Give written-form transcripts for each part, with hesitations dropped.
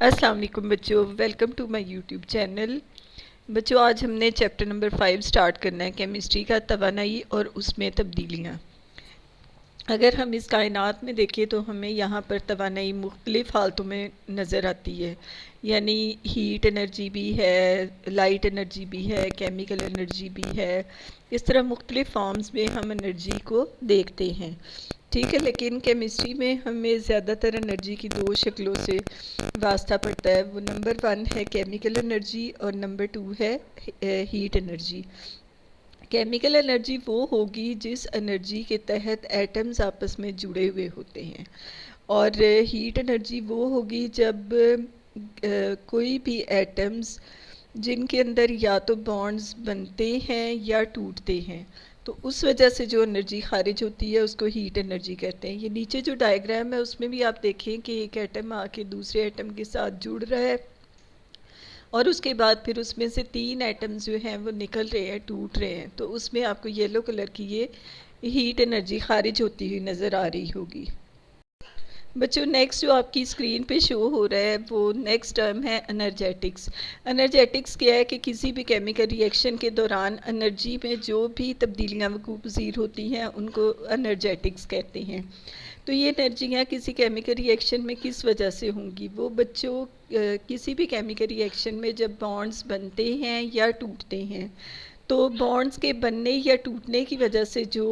अस्सलाम वालेकुम बच्चों, welcome to my YouTube channel. बच्चों, आज हमने चैप्टर नंबर 5 स्टार्ट करना है, केमिस्ट्री का तवानाई और उसमें तब्दीलियाँ। अगर हम इस कायनात में देखें तो हमें यहाँ पर तवानाई मुख्तलिफ़ हालतों में नज़र आती है। यानी हीट एनर्जी भी है, लाइट एनर्जी भी है, केमिकल एनर्जी भी है। इस तरह मुख्तलिफ़ फॉर्म्स में हम एनर्जी को देखते हैं। ठीक है, लेकिन केमिस्ट्री में हमें ज़्यादातर एनर्जी की दो शक्लों से वास्ता पड़ता है। वो नंबर 1 है केमिकल एनर्जी और नंबर 2 है हीट एनर्जी। केमिकल एनर्जी वो होगी जिस एनर्जी के तहत एटम्स आपस में जुड़े हुए होते हैं, और हीट एनर्जी वो होगी जब कोई भी एटम्स जिनके अंदर या तो बॉन्ड्स बनते हैं या टूटते हैं, तो उस वजह से जो एनर्जी खारिज होती है उसको हीट एनर्जी कहते हैं। ये नीचे जो डायग्राम है उसमें भी आप देखें कि एक एटम आके दूसरे एटम के साथ जुड़ रहा है, और उसके बाद फिर उसमें से 3 एटम्स जो हैं वो निकल रहे हैं, टूट रहे हैं, तो उसमें आपको येलो कलर की ये हीट एनर्जी खारिज होती हुई नज़र आ रही होगी। बच्चों, नेक्स्ट जो आपकी स्क्रीन पे शो हो रहा है वो नेक्स्ट टर्म है एनर्जेटिक्स। एनर्जेटिक्स क्या है कि किसी भी केमिकल रिएक्शन के दौरान एनर्जी में जो भी तब्दीलियाँ वक़ूअ पज़ीर होती हैं उनको एनर्जेटिक्स कहते हैं। तो ये एनर्जियाँ किसी केमिकल रिएक्शन में किस वजह से होंगी? वो बच्चों किसी भी केमिकल रिएक्शन में जब बॉन्ड्स बनते हैं या टूटते हैं, तो बॉन्ड्स के बनने या टूटने की वजह से जो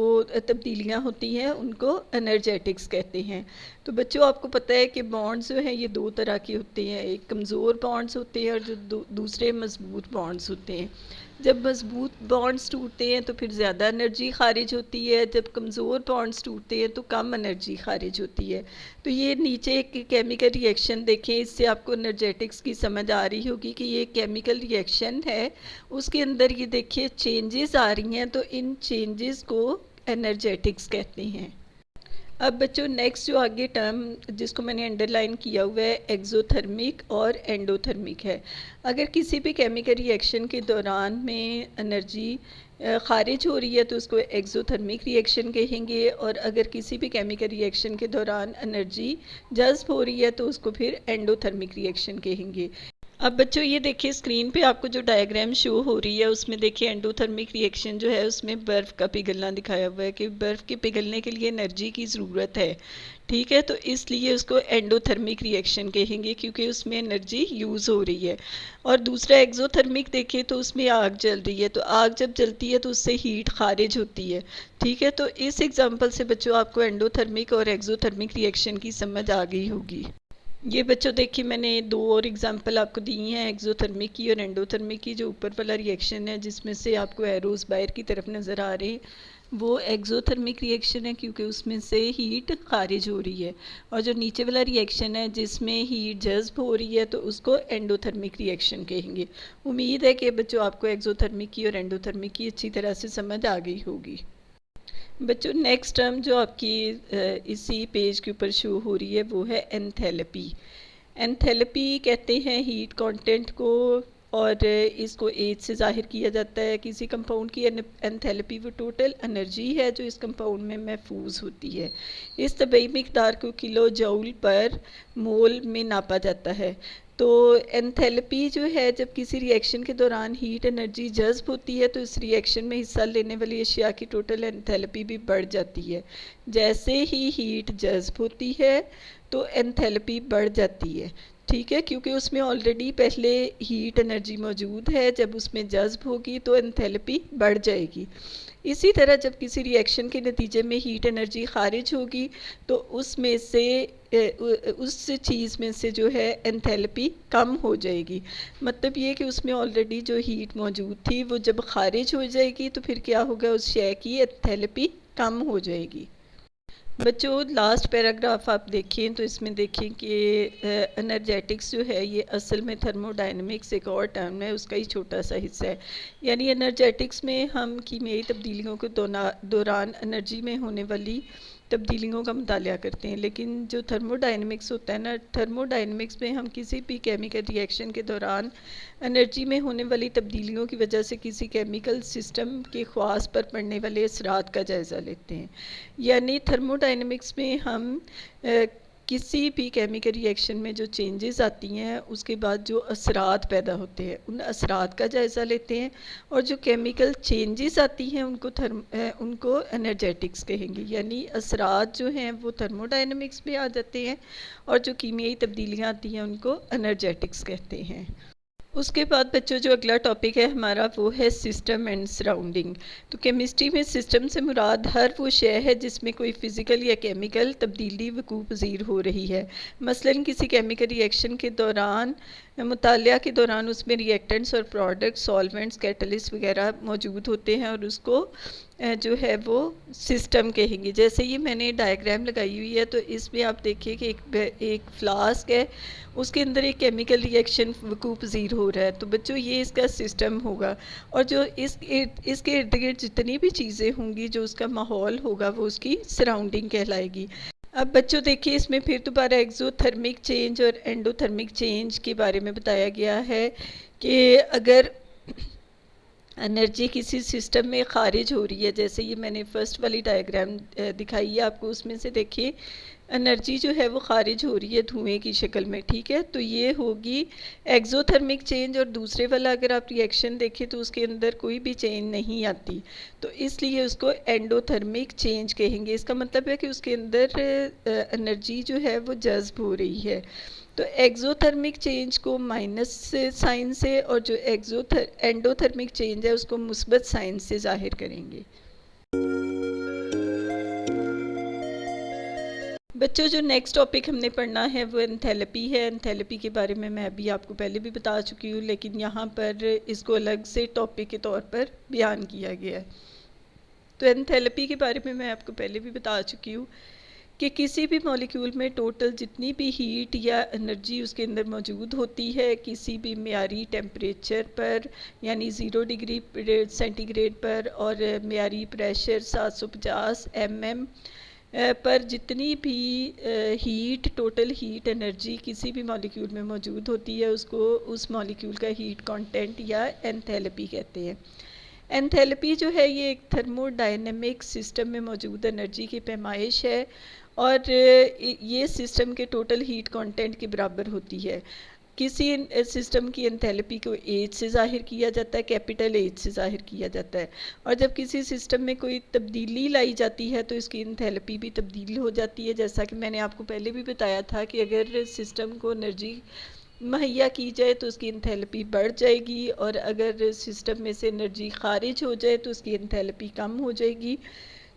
तब्दीलियाँ होती हैं उनको एनर्जेटिक्स कहते हैं। तो बच्चों, आपको पता है कि बॉन्ड्स जो हैं ये दो तरह के होते हैं, एक कमज़ोर बॉन्ड्स होते हैं और जो दूसरे मज़बूत बॉन्ड्स होते हैं। जब मज़बूत बॉन्ड्स टूटते हैं तो फिर ज़्यादा एनर्जी खारिज होती है, जब कमज़ोर बॉन्ड्स टूटते हैं तो कम एनर्जी खारिज होती है। तो ये नीचे एक केमिकल रिएक्शन देखें, इससे आपको एनर्जेटिक्स की समझ आ रही होगी कि ये केमिकल रिएक्शन है, उसके अंदर ये देखिए चेंजेस आ रही हैं, तो इन चेंजेस को एनर्जेटिक्स कहते हैं। अब बच्चों, नेक्स्ट जो आगे टर्म जिसको मैंने अंडरलाइन किया हुआ है एक्ज़ोथर्मिक और एंडोथर्मिक है। अगर किसी भी केमिकल रिएक्शन के दौरान में एनर्जी खारिज हो रही है तो उसको एक्ज़ोथर्मिक रिएक्शन कहेंगे, और अगर किसी भी केमिकल रिएक्शन के दौरान एनर्जी जज़्ब हो रही है तो उसको फिर एंडोथर्मिक रिएक्शन कहेंगे। अब बच्चों, ये देखिए स्क्रीन पे आपको जो डायग्राम शो हो रही है उसमें देखिए एंडोथर्मिक रिएक्शन जो है उसमें बर्फ़ का पिघलना दिखाया हुआ है कि बर्फ़ के पिघलने के लिए एनर्जी की ज़रूरत है। ठीक है, तो इसलिए उसको एंडोथर्मिक रिएक्शन कहेंगे क्योंकि उसमें एनर्जी यूज़ हो रही है। और दूसरा एक्ज़ोथर्मिक देखें तो उसमें आग जल रही है, तो आग जब जलती है तो उससे हीट खारिज होती है। ठीक है, तो इस एग्ज़ाम्पल से बच्चों आपको एंडोथर्मिक और एक्ज़ोथर्मिक रिएक्शन की समझ आ गई होगी। ये बच्चों देखिए मैंने दो और एग्जांपल आपको दी हैं, एक्ज़ोथर्मिक की और एंडोथर्मिक की। जो ऊपर वाला रिएक्शन है जिसमें से आपको एरोज बाहर की तरफ नज़र आ रहे हैं, वो एक्ज़ोथर्मिक रिएक्शन है क्योंकि उसमें से हीट खारिज हो रही है। और जो नीचे वाला रिएक्शन है जिसमें हीट जज्ब हो रही है तो उसको एंडोथर्मिक रिएक्शन कहेंगे। उम्मीद है कि बच्चों आपको एक्ज़ोथर्मिक की और एंडोथर्मिक की अच्छी तरह से समझ आ गई होगी। बच्चों, नेक्स्ट टर्म जो आपकी इसी पेज के ऊपर शो हो रही है वो है एंथैल्पी। एंथैल्पी कहते हैं हीट कंटेंट को, और इसको एच से ज़ाहिर किया जाता है। किसी कंपाउंड की एंथैल्पी वो टोटल एनर्जी है जो इस कंपाउंड में महफूज होती है। इस तबई मिकदार को किलो जूल पर मोल में नापा जाता है। तो एंथैल्पी जो है, जब किसी रिएक्शन के दौरान हीट एनर्जी जज्ब होती है तो इस रिएक्शन में हिस्सा लेने वाली अशिया की टोटल एंथैल्पी भी बढ़ जाती है। जैसे ही हीट जज्ब होती है तो एंथैल्पी बढ़ जाती है। ठीक है, क्योंकि उसमें ऑलरेडी पहले हीट एनर्जी मौजूद है, जब उसमें जज्ब होगी तो एंथैल्पी बढ़ जाएगी। इसी तरह जब किसी रिएक्शन के नतीजे में हीट एनर्जी खारिज होगी तो उसमें से उस चीज़ में से जो है एंथैल्पी कम हो जाएगी। मतलब ये कि उसमें ऑलरेडी जो हीट मौजूद थी वो जब खारिज हो जाएगी तो फिर क्या होगा, उस शय की एंथैल्पी कम हो जाएगी। बच्चों, लास्ट पैराग्राफ आप देखें तो इसमें देखें कि एनर्जेटिक्स जो है ये असल में थर्मोडायनेमिक्स एक और टर्म है, उसका ही छोटा सा हिस्सा है। यानी एनर्जेटिक्स में हम कीमियाई तब्दीलियों के दौरान एनर्जी में होने वाली तब्दीलियों का मुतालिया करते हैं, लेकिन जो थर्मोडायनेमिक्स होता है ना, थर्मोडायनेमिक्स में हम किसी भी केमिकल रिएक्शन के दौरान एनर्जी में होने वाली तब्दीलियों की वजह से किसी केमिकल सिस्टम के ख़वास पर पड़ने वाले असरात का जायज़ा लेते हैं। यानी थर्मोडायनेमिक्स में हम किसी भी केमिकल रिएक्शन में जो चेंजेस आती हैं उसके बाद जो असरात पैदा होते हैं उन असरात का जायज़ा लेते हैं, और जो केमिकल चेंजेस आती हैं उनको एनर्जेटिक्स कहेंगे, यानी असरात जो हैं वो थर्मोडायनेमिक्स में आ जाते हैं, और जो कीमियाई तब्दीलियाँ आती हैं उनको एनर्जेटिक्स कहते हैं। उसके बाद बच्चों जो अगला टॉपिक है हमारा वो है सिस्टम एंड सराउंडिंग। तो केमिस्ट्री में सिस्टम से मुराद हर वो शय है जिसमें कोई फ़िज़िकल या केमिकल तब्दीली वकूअ पज़ीर हो रही है। मसलन किसी केमिकल रिएक्शन के दौरान मुतालिया के दौरान उसमें रिएक्टेंट्स और प्रोडक्ट्स, सॉल्वेंट्स, कैटलिस्ट वगैरह मौजूद होते हैं, और उसको जो है वो सिस्टम कहेंगे। जैसे ये मैंने डायग्राम लगाई हुई है, तो इसमें आप देखिए कि एक फ्लास्क है, उसके अंदर एक केमिकल रिएक्शन वकूअ पज़ीर हो रहा है, तो बच्चों ये इसका सिस्टम होगा। और जो इसके इर्द गिर्द जितनी भी चीज़ें होंगी, जो उसका माहौल होगा, वो उसकी सराउंडिंग कहलाएगी। अब बच्चों देखिए इसमें फिर दोबारा एक्सोथर्मिक चेंज और एंडोथर्मिक चेंज के बारे में बताया गया है कि अगर एनर्जी किसी सिस्टम में ख़ारिज हो रही है, जैसे ये मैंने फ़र्स्ट वाली डायग्राम दिखाई है आपको, उसमें से देखिए एनर्जी जो है वो ख़ारिज हो रही है धुएं की शक्ल में, ठीक है, तो ये होगी एक्सोथर्मिक चेंज। और दूसरे वाला अगर आप रिएक्शन देखें तो उसके अंदर कोई भी चेंज नहीं आती, तो इसलिए उसको एंडोथर्मिक चेंज कहेंगे। इसका मतलब है कि उसके अंदर एनर्जी जो है वो जज्ब हो रही है। तो एक्सोथर्मिक चेंज को माइनस साइन से, और जो एंडोथर्मिक चेंज है उसको मुस्बत साइन से ज़ाहिर करेंगे। बच्चों जो नेक्स्ट टॉपिक हमने पढ़ना है वो एंथैल्पी है। एंथैल्पी के बारे में मैं अभी आपको पहले भी बता चुकी हूँ, लेकिन यहाँ पर इसको अलग से टॉपिक के तौर पर बयान किया गया है। तो एंथैल्पी के बारे में मैं आपको पहले भी बता चुकी हूँ कि किसी भी मॉलिक्यूल में टोटल जितनी भी हीट या एनर्जी उसके अंदर मौजूद होती है, किसी भी मेयारी टेम्परेचर पर, यानी 0 डिग्री सेंटीग्रेड पर, और मेयारी प्रेशर 750 mm पर जितनी भी हीट, टोटल हीट एनर्जी किसी भी मॉलिक्यूल में मौजूद होती है, उसको उस मॉलिक्यूल का हीट कंटेंट या एंथैल्पी कहते हैं। एंथैल्पी जो है ये एक थर्मोडायनेमिक सिस्टम में मौजूद एनर्जी की पैमाइश है, और ये सिस्टम के टोटल हीट कंटेंट के बराबर होती है। किसी सिस्टम की एंथैल्पी को एच से ज़ाहिर किया जाता है, कैपिटल एच से ज़ाहिर किया जाता है, और जब किसी सिस्टम में कोई तब्दीली लाई जाती है तो इसकी एंथैल्पी भी तब्दील हो जाती है। जैसा कि मैंने आपको पहले भी बताया था कि अगर सिस्टम को एनर्जी मुहैया की जाए तो उसकी एंथैल्पी बढ़ जाएगी, और अगर सिस्टम में से एनर्जी खारिज हो जाए तो उसकी एंथैल्पी कम हो जाएगी।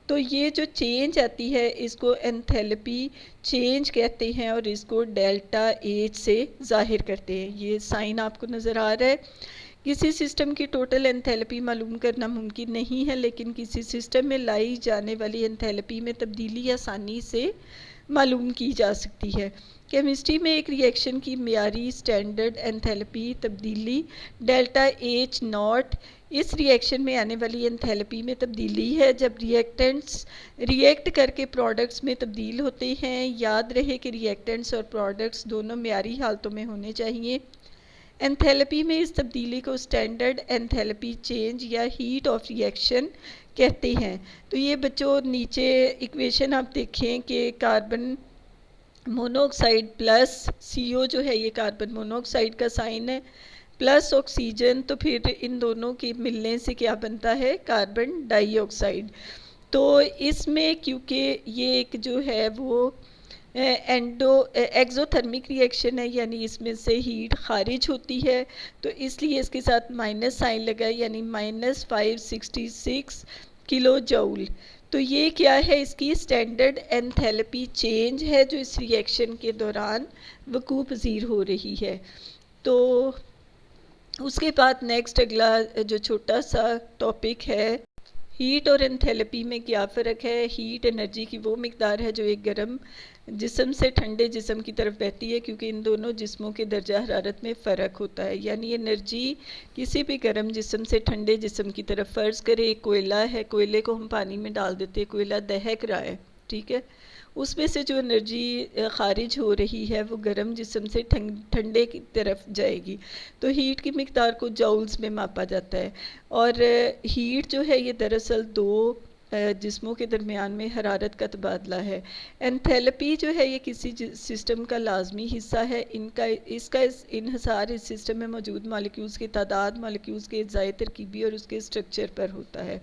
तो ये जो चेंज आती है इसको एंथैल्पी चेंज कहते हैं, और इसको डेल्टा एच से ज़ाहिर करते हैं। ये साइन आपको नज़र आ रहा है। किसी सिस्टम की टोटल एंथैल्पी मालूम करना मुमकिन नहीं है, लेकिन किसी सिस्टम में लाई जाने वाली एंथैल्पी में तब्दीली आसानी से मालूम की जा सकती है। केमिस्ट्री में एक रिएक्शन की मियारी स्टैंडर्ड एंथैल्पी तब्दीली डेल्टा एच नॉट इस रिएक्शन में आने वाली एंथैल्पी में तब्दीली है जब रिएक्टेंट्स रिएक्ट करके प्रोडक्ट्स में तब्दील होते हैं। याद रहे कि रिएक्टेंट्स और प्रोडक्ट्स दोनों मियारी हालतों में होने चाहिए। एंथैल्पी में इस तब्दीली को स्टैंडर्ड एंथैल्पी चेंज या हीट ऑफ रिएक्शन कहते हैं। तो ये बच्चों नीचे इक्वेशन आप देखें कि कार्बन मोनोऑक्साइड प्लस CO जो है ये कार्बन मोनोऑक्साइड का साइन है, प्लस ऑक्सीजन, तो फिर इन दोनों के मिलने से क्या बनता है, कार्बन डाइऑक्साइड। तो इसमें क्योंकि ये एक जो है वो एक्सोथर्मिक रिएक्शन है, यानी इसमें से हीट खारिज होती है, तो इसलिए इसके साथ माइनस साइन लगा, यानी -566 किलो जूल। तो ये क्या है, इसकी स्टैंडर्ड एंथैल्पी चेंज है जो इस रिएक्शन के दौरान वकूअ पज़ीर हो रही है। तो उसके बाद नेक्स्ट अगला जो छोटा सा टॉपिक है, हीट और एंथैल्पी में क्या फ़र्क है। हीट एनर्जी की वो मिकदार है जो एक गर्म जिस्म से ठंडे जिस्म की तरफ बहती है, क्योंकि इन दोनों जिस्मों के दर्जा हरारत में फ़र्क होता है। यानी एनर्जी किसी भी गर्म जिस्म से ठंडे जिस्म की तरफ, फ़र्ज़ करें एक कोयला है, कोयले को हम पानी में डाल देते हैं, कोयला दहक रहा है, ठीक है, उसमें से जो एनर्जी खारिज हो रही है वो गर्म जिस्म से ठंडे की तरफ जाएगी। तो हीट की मिकदार को जूल्स में मापा जाता है, और हीट जो है ये दरअसल दो जिस्मों के दरमियान में हरारत का तबादला है। एंथैल्पी जो है ये किसी सिस्टम का लाजमी हिस्सा है। इसका इन्हिसार इस सिस्टम में मौजूद मॉलिक्यूल्स की तादाद, मॉलिक्यूल्स के अज़ाए तरकीबी और उसके स्ट्रक्चर पर होता है।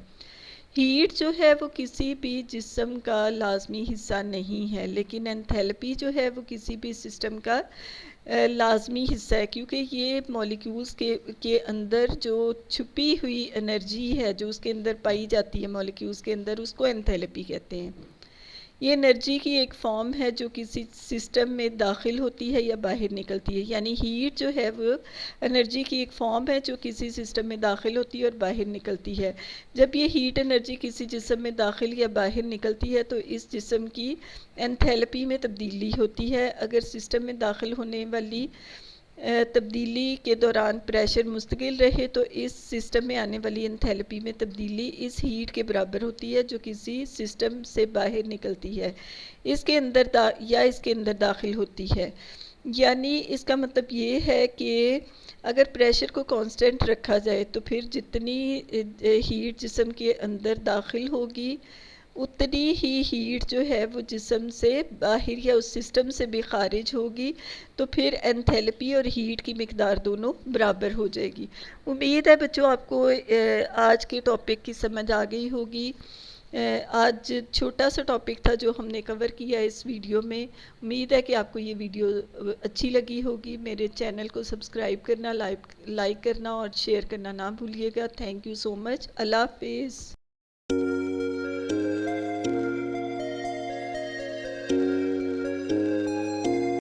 हीट जो है वो किसी भी जिस्म का लाजमी हिस्सा नहीं है, लेकिन एंथैल्पी जो है वो किसी भी सिस्टम का लाजमी हिस्सा है, क्योंकि ये मॉलिक्यूल्स के अंदर जो छुपी हुई एनर्जी है जो उसके अंदर पाई जाती है मॉलिक्यूल्स के अंदर, उसको एंथैल्पी कहते हैं। ये एनर्जी की एक फॉर्म है जो किसी सिस्टम में दाखिल होती है या बाहर निकलती है। यानी हीट जो है वो एनर्जी की एक फॉर्म है जो किसी सिस्टम में दाखिल होती है और बाहर निकलती है। जब ये हीट एनर्जी किसी जिस्म में दाखिल या बाहर निकलती है तो इस जिस्म की एंथैल्पी में तब्दीली होती है। अगर सिस्टम में दाखिल होने वाली तब्दीली के दौरान प्रेशर मुस्तकिल रहे तो इस सिस्टम में आने वाली एंथैल्पी में तब्दीली इस हीट के बराबर होती है जो किसी सिस्टम से बाहर निकलती है, इसके अंदर या इसके अंदर दाखिल होती है। यानी इसका मतलब ये है कि अगर प्रेशर को कांस्टेंट रखा जाए तो फिर जितनी हीट जिस्म के अंदर दाखिल होगी उतनी ही हीट जो है वो जिस्म से बाहर या उस सिस्टम से भी खारिज होगी, तो फिर एंथैल्पी और हीट की मिकदार दोनों बराबर हो जाएगी। उम्मीद है बच्चों आपको आज के टॉपिक की समझ आ गई होगी। आज छोटा सा टॉपिक था जो हमने कवर किया इस वीडियो में। उम्मीद है कि आपको ये वीडियो अच्छी लगी होगी। मेरे चैनल को सब्सक्राइब करना, लाइक करना और शेयर करना ना भूलिएगा। Thank you so much. अल्लाह हाफिज़।